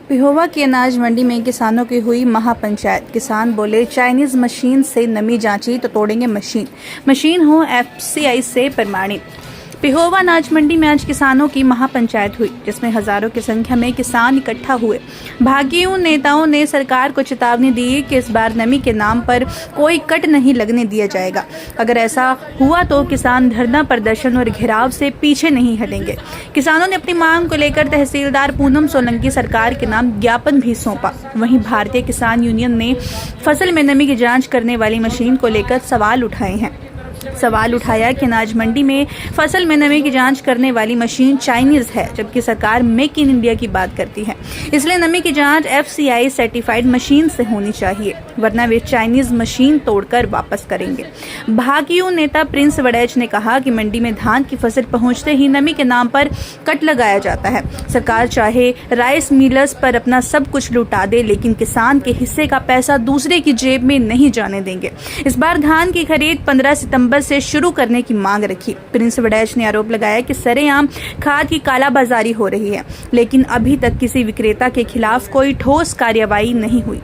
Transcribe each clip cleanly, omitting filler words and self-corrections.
पिहोवा की अनाज मंडी में किसानों की हुई महापंचायत। किसान बोले चाइनीज मशीन से नमी जांची तो तोड़ेंगे मशीन हो एफसीआई से प्रमाणित। पिहोवा अनाज मंडी में आज किसानों की महापंचायत हुई, जिसमें हजारों की संख्या में किसान इकट्ठा हुए। भाकियों नेताओं ने सरकार को चेतावनी दी कि इस बार नमी के नाम पर कोई कट नहीं लगने दिया जाएगा। अगर ऐसा हुआ तो किसान धरना प्रदर्शन और घेराव से पीछे नहीं हटेंगे। किसानों ने अपनी मांग को लेकर तहसीलदार पूनम सोलंकी सरकार के नाम ज्ञापन भी सौंपा। वहीं भारतीय किसान यूनियन ने फसल में नमी की जाँच करने वाली मशीन को लेकर सवाल उठाया कि अनाज मंडी में फसल में नमी की जांच करने वाली मशीन चाइनीज है, जबकि सरकार मेक इन इंडिया की बात करती है। इसलिए नमी की जांच एफसीआई सर्टिफाइड मशीन से होनी चाहिए, वरना वे चाइनीज मशीन तोड़कर वापस करेंगे। भाकियू नेता प्रिंस वड़ैच ने कहा कि मंडी में धान की फसल पहुंचते ही नमी के नाम पर कट लगाया जाता है। सरकार चाहे राइस मिलर्स पर अपना सब कुछ लुटा दे, लेकिन किसान के हिस्से का पैसा दूसरे की जेब में नहीं जाने देंगे। इस बार धान की खरीद 15 सितंबर से शुरू करने की मांग रखी। प्रिंस वड़ैच ने आरोप लगाया कि सरेआम खाद की कालाबाजारी हो रही है, लेकिन अभी तक किसी विक्रेता के खिलाफ कोई ठोस कार्रवाई नहीं हुई।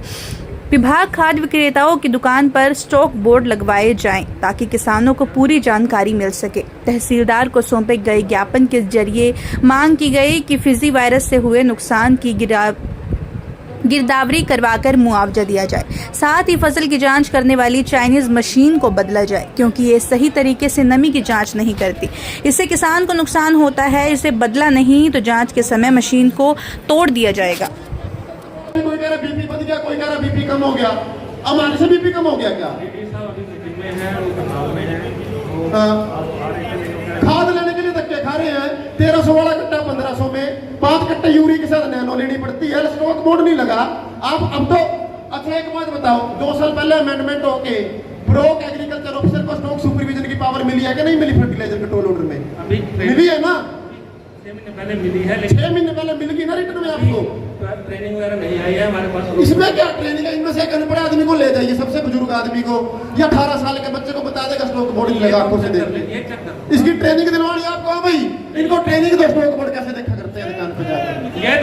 विभाग खाद विक्रेताओं की दुकान पर स्टॉक बोर्ड लगवाए जाएं, ताकि किसानों को पूरी जानकारी मिल सके। तहसीलदार को सौंपे गए ज्ञापन के जरिए मांग की गई कि फिजी वायरस से हुए नुकसान की गिरदावरी करवाकर मुआवजा दिया जाए। साथ ही फसल की जांच करने वाली चाइनीज मशीन को बदला जाए, क्योंकि ये सही तरीके से नमी की जांच नहीं करती। इससे किसान को नुकसान होता है। इसे बदला नहीं तो जांच के समय मशीन को तोड़ दिया जाएगा। कोई कह रहा बीपी बढ़ गया, कोई कह रहा बीपी कम हो गया। अब हमारे से बीपी कम हो गया क्या? खाद लेने के लिए धक्के खा रहे हैं। 1300 वाला कट्टा 1500 में, 5 कट्टे यूरिया के साथ नैनो लेनी पड़ती है। स्टॉक बोर्ड नहीं लगा। आप अब तो अच्छा एक बात बताओ, 2 साल पहले अमेंडमेंट होके ब्लॉक एग्रीकल्चर ऑफिसर को स्टॉक सुपरविजन की पावर मिली है कि नहीं मिली? फर्टिलाइजर कंट्रोल ऑर्डर में मिली है ना? 6 महीने पहले मिली है, 6 महीने पहले मिल गई ना रिटर्न में आपको। ट्रेनिंग वगैरह नहीं आई है हमारे पास। इसमें क्या ट्रेनिंग है? इनमें से एक अनपढ़ आदमी को ले जाइए, सबसे बुजुर्ग आदमी को या 18 साल के बच्चे को बता देगा स्टॉक बोर्ड नहीं लगा, आंखों से देख। इसकी ट्रेनिंग दिलवानी आपको भाई। इनको ट्रेनिंग दो, स्टॉक बोर्ड कैसे देखा करते हैं दुकान पे जाकर। ये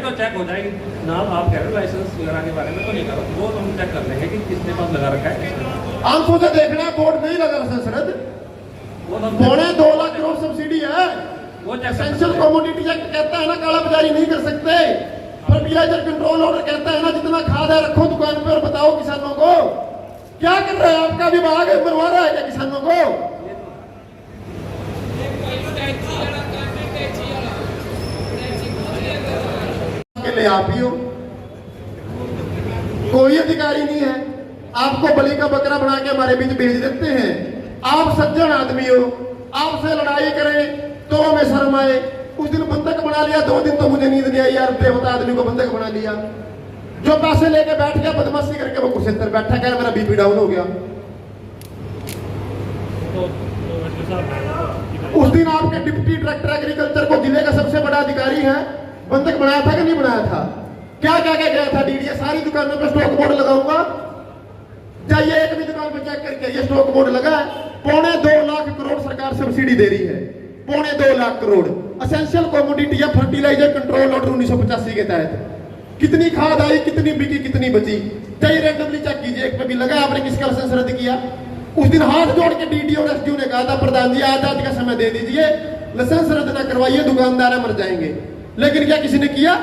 तो चेक हो जाएगी। नाम आप कह रहे हो लाइसेंस वगैरह के बारे में तो नहीं करो, वो हम चेक कर लेंगे कि किसने पास लगा रखा है। आंखों से देखना है, बोर्ड नहीं लगा लाइसेंस रद्द। 2.5 लाख करोड़ सब्सिडी है। वो एसेंशियल कमोडिटी एक्ट कहता है ना काला बाजारी नहीं कर सकते। फर्टिलाइजर कंट्रोल ऑर्डर कहता है ना जितना खाद है रखो दुकान पे और बताओ किसानों को। क्या कर रहा है आपका विभाग? मरवा रहा है क्या किसानों को? के लिए आप ही हो, कोई अधिकारी नहीं है। आपको बलि का बकरा बना के हमारे बीच भेज देते हैं। आप सज्जन आदमी हो, आपसे लड़ाई करें तो हमें शर्म आए। उस दिन बंधक बना लिया, 2 दिन तो मुझे नींद नहीं आई यार, देवता आदमी को बंधक बना लिया। जो पैसे लेके बैठ गया बदमाशी करके, वो कुर्सी पर बैठा, कह मेरा बीपी डाउन हो गया। उस दिन आपके डिप्टी डायरेक्टर एग्रीकल्चर को जिले का सबसे बड़ा अधिकारी है, बंधक बनाया था कि नहीं बनाया था? क्या क्या क्या गया था? डीडीए सारी दुकानों पर स्टॉक बोर्ड लगाऊंगा, जाइए एक भी दुकान पर चेक करके, ये स्टॉक बोर्ड लगा है। 2.25 लाख करोड़ सरकार सब्सिडी दे रही है। 2.25 लाख करोड़ एसेंशियल कमोडिटी या फर्टिलाइजर कंट्रोल ऑर्डर 1985 के तहत कितनी खाद आई, कितनी बिकी, कितनी बची, चाहिए रैंडमली चेक कीजिए। एक पे भी लगा। आपने किसका लाइसेंस रद्द किया? उस दिन हाथ जोड़ के डीडी और एसडीओ ने कहा था प्रधान जी आज का समय दे दीजिए, लाइसेंस रद्द ना करवाइए, दुकानदार मर जाएंगे। लेकिन क्या किसी ने किया?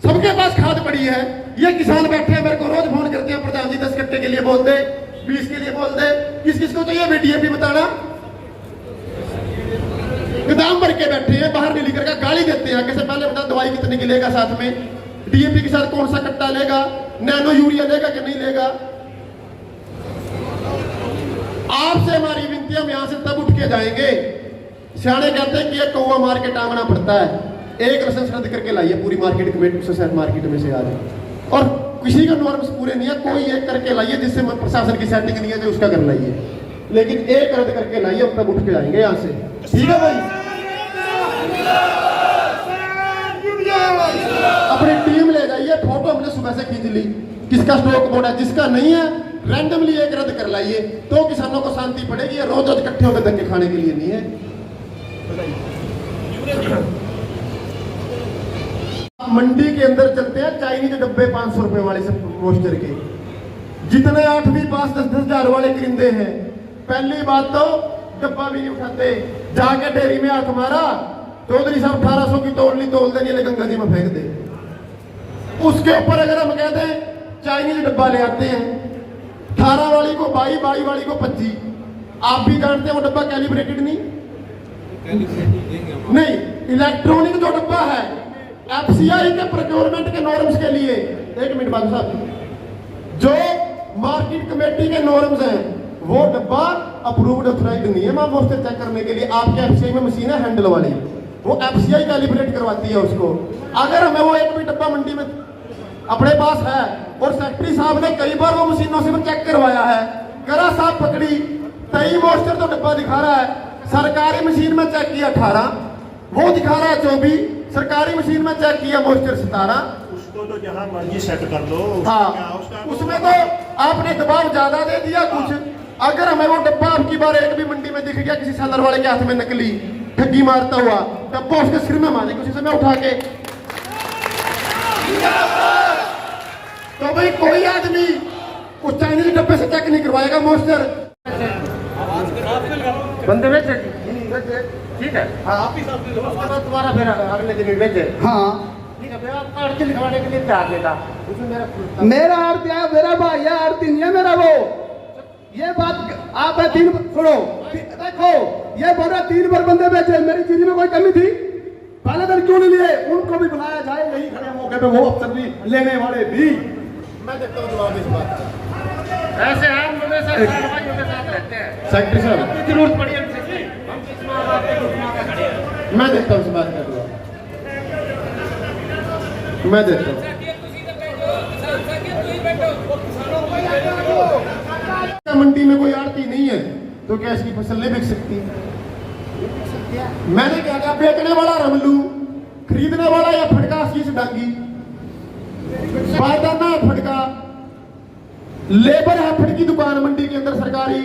सबके पास खाद पड़ी है। ये किसान बैठे हैं, मेरे को रोज फोन करते हैं, प्रधान जी 10 कट्टे के लिए बोल दे, 20 के लिए बोल दे। किस किस को चाहिए डीएपी बताना? गोदाम भर के बैठे हैं, बाहर नहीं लेकर का गाली देते हैं। कैसे पहले बता दवाई कितने की लेगा, साथ में डीएपी के साथ कौन सा कट्टा लेगा, नैनो यूरिया लेगा कि नहीं लेगा। आपसे हमारी विनती, हम यहां से तब उठ के जाएंगे। सियाने कहते हैं कि एक कौवा मार के टांगना पड़ता है। एक लाइसेंस रद्द करके लाइए पूरी मार्केट कमेटी से, मार्केट में से आज। और किसी का नॉर्म्स पूरे नहीं है, कोई एक करके लाइए जिससे प्रशासन की सेटिंग नहीं है, जो उसका कर लाइए। लेकिन एक रद्द करके लाइए, अब तब उठ के आएंगे यहाँ से। ठीक है भाई? अपनी टीम ले जाइए। फोटो हमने सुबह से खींच ली, किसका स्टॉक बोर्ड है, जिसका नहीं है रैंडमली एक रद्द कर लाइए, तो किसानों को शांति पड़ेगी। रोज रोज इकट्ठे होकर धक्के खाने के लिए नहीं है। मंडी के अंदर चलते हैं चाइनीज डब्बे 500 रुपए वाले सब मोस्टर के, जितने 8वीं पास 10-10 हजार वाले करिंदे हैं। पहली बात तो डब्बा भी नहीं उठाते, जाके डेयरी में हाथ मारा, चौधरी साहब 1800 की तोल नहीं तोल देनी, गंगा जी में फेंक दे। उसके ऊपर अगर हम कहते हैं चाइनीज डब्बा ले आते हैं, 18 वाली को 22, 22 वाली को 25, आप भी जानते हैं वो डब्बा कैलिब्रेटेड नहीं, इलेक्ट्रॉनिक जो डब्बा है एफसीआई के प्रोक्योरमेंट के नॉर्म्स के लिए, एक मिनट बाद साहब, जो मार्केट कमेटी के नॉर्म्स हैं वो डब्बा अप्रूव्ड ऑथराइज्ड नहीं है मैम मोस्टर चेक करने के लिए। आपके एफसीआई में मशीन है हैंडल वाली, वो एफसीआई कैलिब्रेट करवाती है उसको। अगर हमें वो एक भी डब्बा मंडी में अपने पास है और सेक्रेटरी साहब ने कई बार वो मशीनों से चेक करवाया है, करा साहब पकड़ी, तई मोस्टर तो डब्बा दिखा रहा है, सरकारी मशीन में चेक किया 18, वो दिखा रहा है 24, सरकारी मशीन में चेक किया मोस्टर 17। उसको तो जहां मर्जी सेट कर लो। हाँ, उसमें तो आपने दबाव ज्यादा दे दिया कुछ। अगर हमें वो डब्बा अब की बार एक भी मंडी में दिख गया किसी सेलर वाले के हाथ में नकली ठगी मारता हुआ, डब्बा उसके सिर में मारे किसी समय उठा के, तो भाई कोई आदमी उस चाइनीज डब्बे से चेक नहीं करवाएगा मोस्टर। बंदे भेजे ठीक है, हाँ तुम्हारा फिर अगले दिन भी भेजे। हाँ ठीक है, फिर आपका अर्जी लिखवाने के लिए तैयार देता उसमें मेरा अर्थ है, मेरा भाई है, अर्थ नहीं है मेरा वो। ये बात आप है 3 सुनो, देखो ये बोल रहा 3 बार बंदे बेचे, मेरी चीज में कोई कमी थी, पहले दिन क्यों नहीं लिए? उनको भी बुलाया जाए, यही खड़े मौके पे वो अफसर भी, लेने वाले भी। मैं देखता हूँ जवाब इस बात का। ऐसे हम हमेशा कार्रवाइयों के साथ रहते हैं। सेक्रेटरी साहब की जरूरत पड़ी हमसे, हम किस बात पे घुमा के खड़े हैं। मैं देखता हूँ इस बात का जवाब, मैं देखता हूँ। मंडी में कोई आड़ती नहीं है तो क्या इसकी फसल नहीं बिक सकती? मैंने क्या कहा, बेचने वाला रमलू, खरीदने वाला या फटका शीश डांगी, बारदाना है फटका, लेबर है फटकी दुकान मंडी के अंदर सरकारी,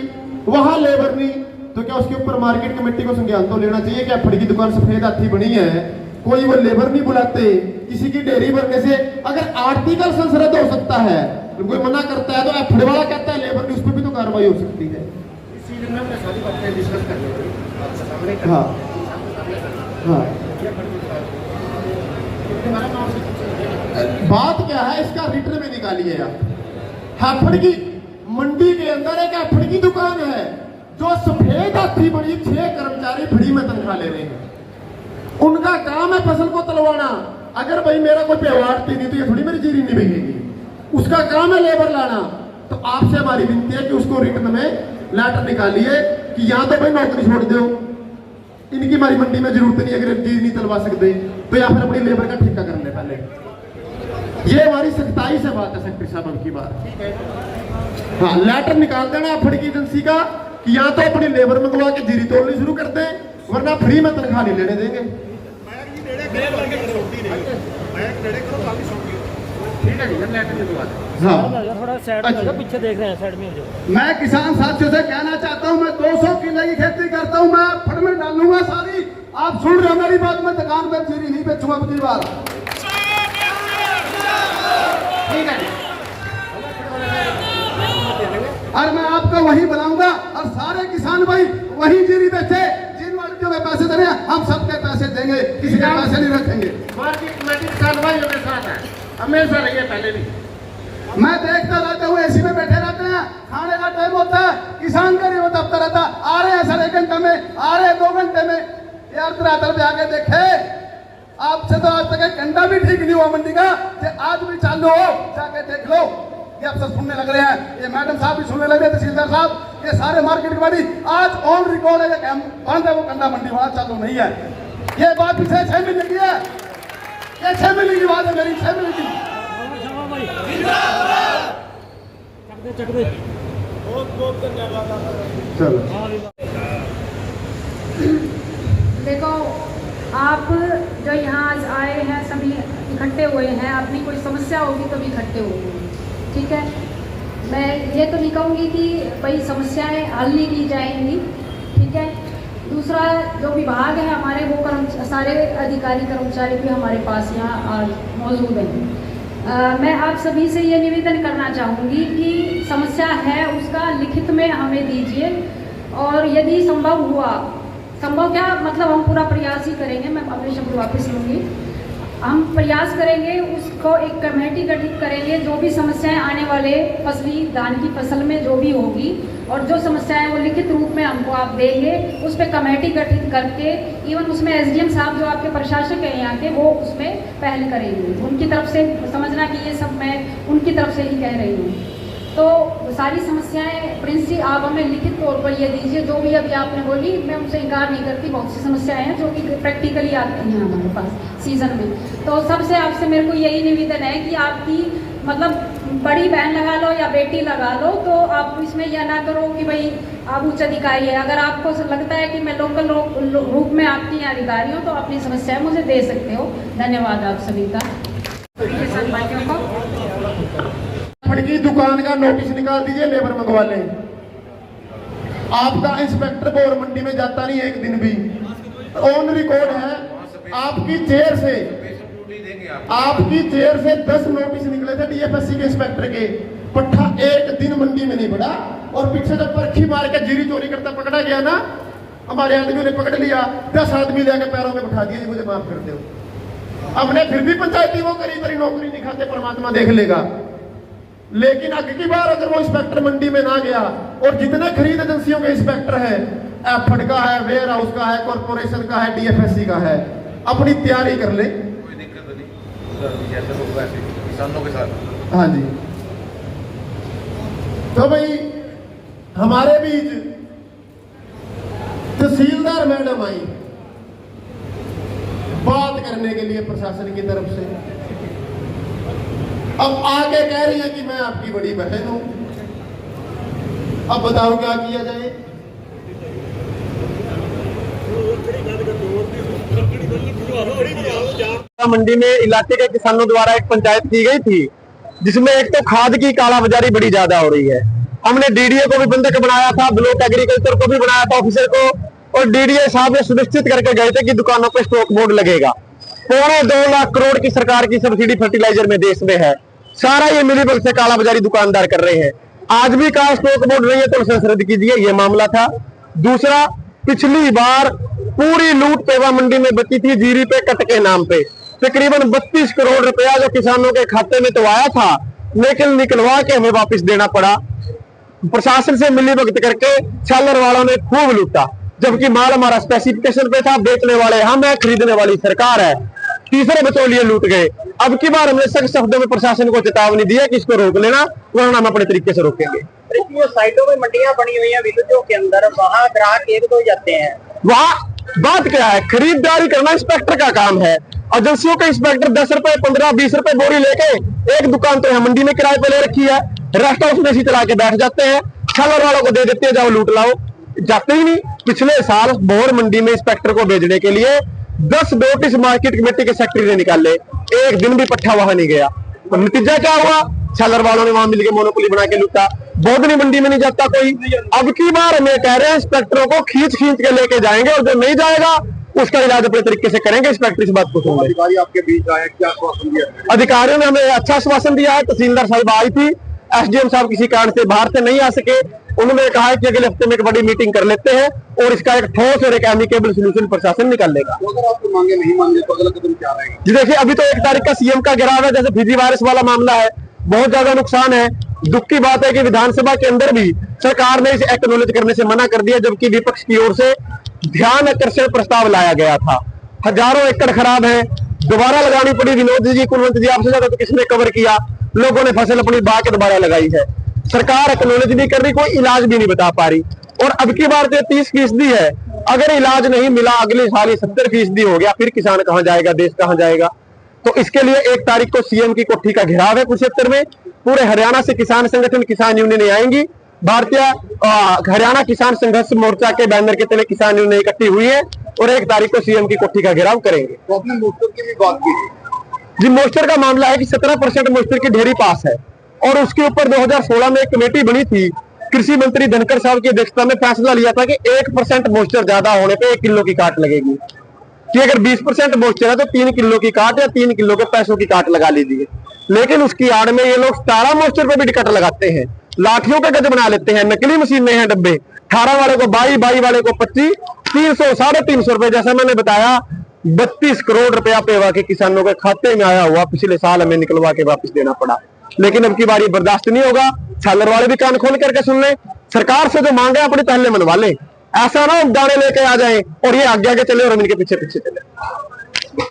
वहां लेबर नहीं, तो क्या उसके ऊपर मार्केट कमेटी को संज्ञान तो लेना चाहिए? क्या फटकी दुकान सफेद हाथी बनी है, कोई वो लेबर नहीं बुलाते, किसी की डेयरी भरने से अगर आर्टिकल संशोधित हो सकता है, कोई मना करता है तो एफड वाला कहता है लेबर नहीं, उस पर भी तो कार्रवाई हो सकती है। इस सीजन में हमने सारी बातें डिस्कस कर ली। हाँ हाँ, बात क्या है इसका रिटर्न में निकालिए आप। हैफड़ की मंडी के अंदर एक हैफड़ की दुकान है जो सफेद हाथी बनी, 6 कर्मचारी फ्री में तनख्वाह ले रहे हैं, उनका काम है फसल को तलवाना। अगर भाई मेरा कोई व्यवहार नहीं तो ये थोड़ी मेरी जीरी नहीं बिकेगी, उसका काम है लेबर लाना। तो आपसे हमारी विनती है कि उसको रिटर्न में लेटर निकालिए कि या तो भाई नौकरी छोड़ दो, इनकी हमारी मंडी में जरूरत नहीं, अगर चीज नहीं तलवा सकते तो या फिर अपनी लेबर का ठेका कर ले पहले। ये हमारी सख्ताई से बात है सेक्रेटरी साहब की बात। हाँ, लेटर निकाल देना फड़ की एजेंसी का कि या तो अपनी लेबर मंगवा के जीरी तोड़नी शुरू कर दें, वरना फ्री में तनख्वाह नहीं लेने देंगे। ठीक है जी, हम लेटर भिजवा दें। हाँ, थोड़ा साइड में हो जाओ, पीछे देख रहे हैं, साइड में हो जाओ। मैं किसान साथियों से कहना चाहता हूं, मैं 200 किले की खेती करता हूं, मैं फड़ में डालूंगा सारी। आप सुन रहे हो मेरी बात, मैं दुकान पर जीरी नहीं बेचूंगा पिछली बार। ठीक है जी, और मैं आपको वही बुलाऊंगा और सारे किसान भाई वही जीरी बेचे, जिन वालों के पैसे दे रहे हैं हम सबके पैसे देंगे, किसी के पैसे नहीं रखेंगे। मार्केट कमेटी कार्रवाइयों के साथ है, हमेशा रहिए, पहले भी। मैं देखता रहता हूँ, एसी में बैठे रहते हैं, खाने का टाइम होता है, किसान का नहीं होता रहता, आ रहे हैं 1.5 घंटे में, आ रहे हैं 2 घंटे में। यार धरातल पे आके देखे, आपसे तो आज तक एक घंटा भी ठीक नहीं हुआ मंडी का, आज भी चालू हो, जाके देख लो। ये अफसर सुनने लग रहे हैं, ये मैडम साहब भी सुनने लग रहे हैं, तहसीलदार साहब, ये सारे मार्केट कमेटी आज ऑन रिकॉर्ड है कि हम बंद है, वो कंडा मंडी वाला चालू नहीं है। ये बात पिछले 6 महीने की है, ये 6 महीने की बात है मेरी, 6 महीने की। चक दे चलो देखो, आप जो यहाँ आज आए हैं सभी इकट्ठे हुए हैं, अपनी कोई समस्या होगी तो भी इकट्ठे होंगे, ठीक है। मैं ये तो नहीं कहूँगी कि भाई समस्याएं हल नहीं की जाएंगी, ठीक है। दूसरा, जो विभाग है हमारे, वो सारे अधिकारी कर्मचारी भी हमारे पास यहाँ आज मौजूद हैं। मैं आप सभी से ये निवेदन करना चाहूँगी कि समस्या है उसका लिखित में हमें दीजिए, और यदि संभव हुआ, संभव क्या मतलब हम पूरा प्रयास ही करेंगे, मैं अपने शब्द वापस लूँगी, हम प्रयास करेंगे उसको एक कमेटी गठित करेंगे, जो भी समस्याएं आने वाले फसली धान की फसल में जो भी होगी, और जो समस्याएं वो लिखित रूप में हमको आप देंगे, उस पर कमेटी गठित करके इवन उसमें एसडीएम साहब जो आपके प्रशासक हैं यहाँ के, वो उसमें पहल करेंगे। उनकी तरफ से समझना कि ये सब मैं उनकी तरफ से ही कह रही हूँ। तो सारी समस्याएं प्रिंस जी आप हमें लिखित तौर पर ये दीजिए, जो भी अभी आपने बोली, मैं उनसे इनकार नहीं करती, बहुत सी समस्याएं हैं जो कि प्रैक्टिकली आती हैं हमारे पास सीजन में। तो सबसे आपसे मेरे को यही निवेदन है कि आपकी मतलब बड़ी बहन लगा लो या बेटी लगा लो, तो आप इसमें यह ना करो कि भाई आप उच्च अधिकारी है। अगर आपको लगता है कि मैं लोकल रूप में आपकी यहाँ अधिकारी हूँ, तो अपनी समस्याएं मुझे दे सकते हो। धन्यवाद आप सभी का। फड़की दुकान का नोटिस निकाल दीजिए, लेबर मंगवा लें। आपका इंस्पेक्टर बोर मंडी में जाता नहीं एक दिन भी, ऑन रिकॉर्ड है। आपकी चेयर से 10 नोटिस निकले थे डीएफएससी के इंस्पेक्टर के। पट्टा एक दिन मंडी में नहीं बढ़ा, और पीछे जब परखी मार के जीरी चोरी करता पकड़ा गया ना, हमारे आदमियों ने पकड़ लिया, 10 आदमी लेकर पैरों में बैठा दिए, मुझे माफ कर दो। हमने फिर भी पंचायती वो करी, तेरी नौकरी नहीं खाते, परमात्मा देख लेगा। लेकिन अगली बार अगर वो इंस्पेक्टर मंडी में ना गया, और जितने खरीद एजेंसियों के इंस्पेक्टर है, एफड का है, वेयर हाउस का है, कॉर्पोरेशन का है, डीएफएससी का है, अपनी तैयारी कर ले। कोई दिक्कत नहीं, जैसे लोग वैसे किसानों के साथ। हाँ जी, तो भाई हमारे बीच तहसीलदार मैडम आई बात करने के लिए प्रशासन की तरफ से। अब आगे कह रही है कि मैं आपकी बड़ी बहन हूं। अब बताओ क्या किया जाए। मंडी में इलाके के किसानों द्वारा एक पंचायत की गई थी, जिसमें एक तो खाद की कालाबाजारी बड़ी ज्यादा हो रही है। हमने डीडीए को भी बंधक बनाया था, ब्लॉक एग्रीकल्चर को भी बनाया था ऑफिसर को, और डीडीए साहब ने सुनिश्चित करके गए थे कि दुकानों पे स्टॉक बोर्ड लगेगा। 2.25 लाख करोड़ की सरकार की सब्सिडी फर्टिलाइजर में देश में है। सारा ये मिलीभगत से कालाबाजारी दुकानदार कर रहे हैं। आज भी कहा स्टॉक बोर्ड नहीं है तो लाइसेंस रद्द कीजिए, ये मामला था। दूसरा, पिछली बार पूरी लूट पेवा मंडी में बची थी जीरी पे कट के नाम पे। तकरीबन 32 करोड़ रुपया जो किसानों के खाते में तो आया था, लेकिन निकलवा के हमें वापस देना पड़ा। प्रशासन से मिलीभगत करके छालर वालों ने खूब लूटा, जबकि माल हमारा स्पेसिफिकेशन पे था, बेचने वाले हम है, खरीदने वाली सरकार है। तीसरे बतौलिए लूट गए। अब की बार हमने सख्त शब्दों में प्रशासन को चेतावनी दी है कि इसको रोक लेना, वरना हम अपने तरीके से रोकेंगे। साइडों में मंडियां बनी हुई हैं विलेजों के अंदर, वहाँ ग्राहक एक दो जाते हैं। वहाँ बात क्या है, खरीदारी करना इंस्पेक्टर का काम है। एजेंसियों के इंस्पेक्टर 10 रुपए 15 20 रुपए बोरी लेके एक दुकान तो मंडी में किराए पे ले रखी है, रेस्ट हाउस में इसी चला के बैठ जाते हैं, छालर वालों को दे देते हैं, जाओ लूट लाओ, जाते ही नहीं। पिछले साल बोर मंडी में इंस्पेक्टर को भेजने के लिए 10 नोटिस मार्केट कमेटी के सेक्रेटरी ने निकाले, एक दिन भी पट्टा वहां नहीं गया। तो नतीजा क्या हुआ, छालर वालों ने वहां मिलकर मोनोपोली बना के लूटा। बोधनी मंडी में नहीं जाता कोई। अब की बार हमें कह रहे हैं इंस्पेक्टरों को खींच के लेके जाएंगे, और जो नहीं जाएगा उसका इलाज अपने तरीके से करेंगे। इंस्पेक्टर इस बात को सुन। अधिकारी आपके बीच आए, क्या आश्वासन दिया? अधिकारियों ने हमें अच्छा आश्वासन दिया है। तहसीलदार साहब आई थी, एसडीएम साहब किसी कारण से बाहर से नहीं आ सके, उन्होंने कहा है कि अगले हफ्ते में एक बड़ी मीटिंग कर लेते हैं और इसका एक ठोस और एक एमिकेबल सोल्यूशन प्रशासन निकाल लेगा। तो अगर आपको मांगे नहीं मांगे तो अगला कदम क्या रहेगा? जी देखिए, अभी तो 1 तारीख का सीएम का गिराव है, जैसे फिजी वायरस वाला मामला है, बहुत ज्यादा नुकसान है। दुख की बात है कि विधानसभा के अंदर भी सरकार ने इसे एक्नॉलेज करने से मना कर दिया, जबकि विपक्ष की ओर से ध्यान आकर्षण प्रस्ताव लाया गया था। हजारों एकड़ खराब है, दोबारा लगानी पड़ी। विनोद जी, कुलवंत जी, आपसे ज्यादा तो किसने कवर किया? लोगों ने फसल अपनी बा के दोबारा लगाई है। सरकार एक्नॉलेज नहीं कर रही, कोई इलाज भी नहीं बता पा रही। और अब की बार 30% है, अगर इलाज नहीं मिला अगले साल ये 70% हो गया, फिर किसान कहां जाएगा, देश कहां जाएगा? तो इसके लिए 1 तारीख को सीएम की कोठी का घेराव है कुरुक्षेत्र में। पूरे हरियाणा से किसान संगठन, किसान यूनियन आएंगी। भारतीय हरियाणा किसान संघर्ष मोर्चा के बैनर के तले किसान यूनियन इकट्ठी हुई है और 1 तारीख को सीएम की कोठी का घेराव करेंगे। तो आपने मोस्टर की भी बात की जी। मोस्टर का मामला है कि 17% मोस्टर की ढेरी पास है, और उसके ऊपर 2016 में एक कमेटी बनी थी, कृषि मंत्री धनखड़ साहब की अध्यक्षता में फैसला लिया था कि 1% मोस्टर ज्यादा होने पे 1 किलो की काट लगेगी। कि अगर 20% मॉइस्चर है तो 3 किलो की काट या 3 किलो के पैसों की काट लगा लीजिए। लेकिन उसकी आड़ में ये लोग 17 मॉइस्चर पे भी कट लगाते हैं, लाठियों के गज बना लेते हैं, नकली मशीनें हैं डब्बे, 18 वाले को 22 वाले को 25, 300 350 रुपए। जैसा मैंने बताया 32 करोड़ रुपया पेवा के किसानों के खाते में आया हुआ पिछले साल हमें निकलवा के वापस देना पड़ा। लेकिन अब की बारी बर्दाश्त नहीं होगा। छालर वाले भी कान खोल करके सुन ले, सरकार से जो मांगे अपने पहले मनवा ले। ऐसा ना दाने लेके आ जाए और ये आगे आगे चले और हम इनके पीछे पीछे चले।